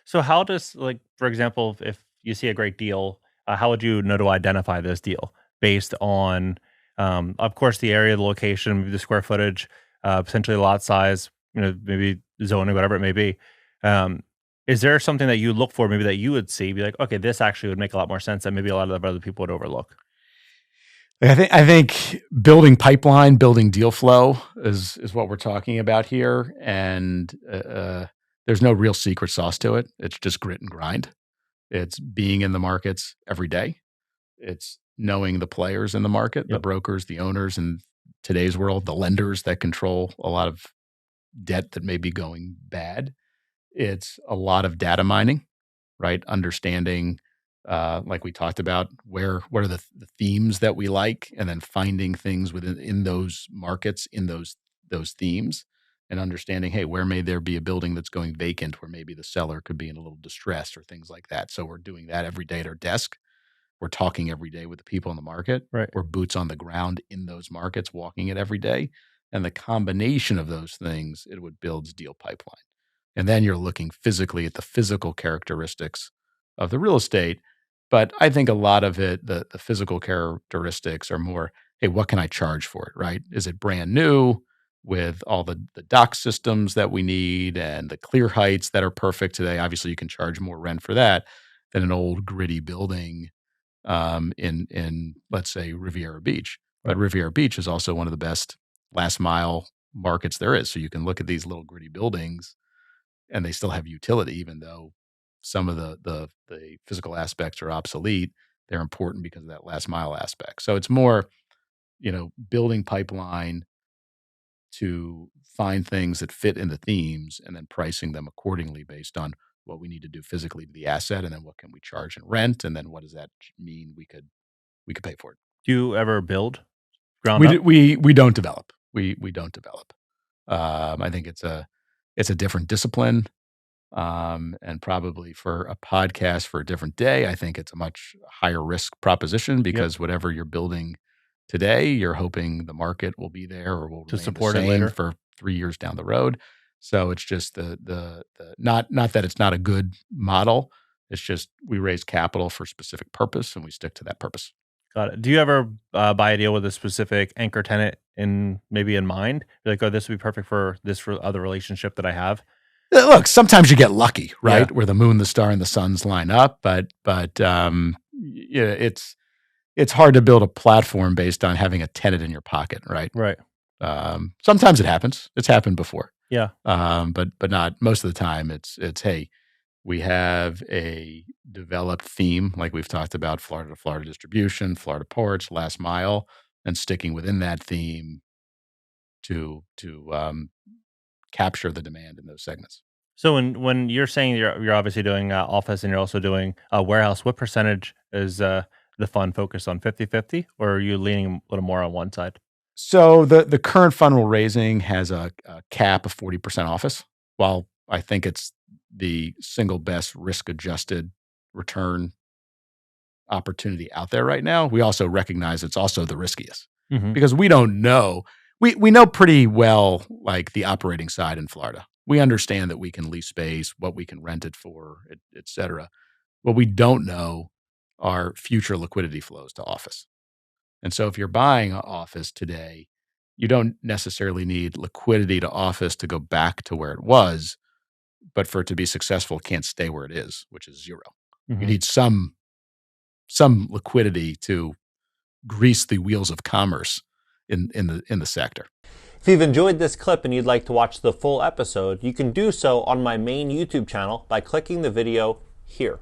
So how does, like, for example, if you see a great deal, how would you know to identify this deal based on, of course, the area, the location, maybe the square footage, potentially lot size, maybe zoning, whatever it may be. Um, is there something that you look for, maybe that you would see, be like, okay, this actually would make a lot more sense that maybe a lot of the other people would overlook? I think building pipeline, building deal flow is what we're talking about here, and there's no real secret sauce to it. It's just grit and grind. It's being in the markets every day. It's knowing the players in the market, the Yep. brokers, the owners in today's world, the lenders that control a lot of debt that may be going bad. It's a lot of data mining, right? Understanding, like we talked about, what are the themes that we like, and then finding things in those markets, in those themes, and understanding, hey, where may there be a building that's going vacant, where maybe the seller could be in a little distress or things like that. So we're doing that every day at our desk. We're talking every day with the people in the market. Right. We're boots on the ground in those markets, walking it every day. And the combination of those things, what builds deal pipeline. And then you're looking physically at the physical characteristics of the real estate. But I think a lot of it, the physical characteristics are more, hey, what can I charge for it, right? Is it brand new with all the dock systems that we need and the clear heights that are perfect today? Obviously, you can charge more rent for that than an old gritty building in let's say Riviera Beach. But Right. Riviera Beach is also one of the best last mile markets there is. So you can look at these little gritty buildings and they still have utility, even though some of the physical aspects are obsolete. They're important because of that last mile aspect. So it's more, building pipeline to find things that fit in the themes and then pricing them accordingly based on what we need to do physically to the asset, and then what can we charge in rent, and then what does that mean we could pay for it. Do you ever build ground We up? do, we don't develop. We don't develop. I think it's a different discipline, and probably for a podcast for a different day. I think it's a much higher risk proposition Yep. because whatever you're building today, you're hoping the market will be there or will To remain support the it same later? for 3 years down the road. So it's just the not that it's not a good model. It's just we raise capital for a specific purpose and we stick to that purpose. Got it. Do you ever buy a deal with a specific anchor tenant in mind? You're like, oh, this would be perfect for this other relationship that I have. Look, sometimes you get lucky, right? Yeah. Where the moon, the star, and the suns line up, but it's hard to build a platform based on having a tenant in your pocket, right? Right. Sometimes it happens. It's happened before. Yeah. But not most of the time. It's hey, we have a developed theme, like we've talked about, Florida to Florida distribution, Florida ports, last mile, and sticking within that theme to capture the demand in those segments. So when you're saying you're obviously doing office and you're also doing warehouse, what percentage is the fund focused on? 50/50, or are you leaning a little more on one side? So the current fund we're raising has a cap of 40% office. While I think it's the single best risk adjusted return opportunity out there right now, we also recognize it's also the riskiest Mm-hmm. because we don't know. We know pretty well like the operating side in Florida. We understand that we can lease space, what we can rent it for, et cetera. What we don't know are future liquidity flows to office. And so if you're buying an office today, you don't necessarily need liquidity to office to go back to where it was, but for it to be successful, it can't stay where it is, which is zero. Mm-hmm. You need some liquidity to grease the wheels of commerce in the sector. If you've enjoyed this clip and you'd like to watch the full episode, you can do so on my main YouTube channel by clicking the video here.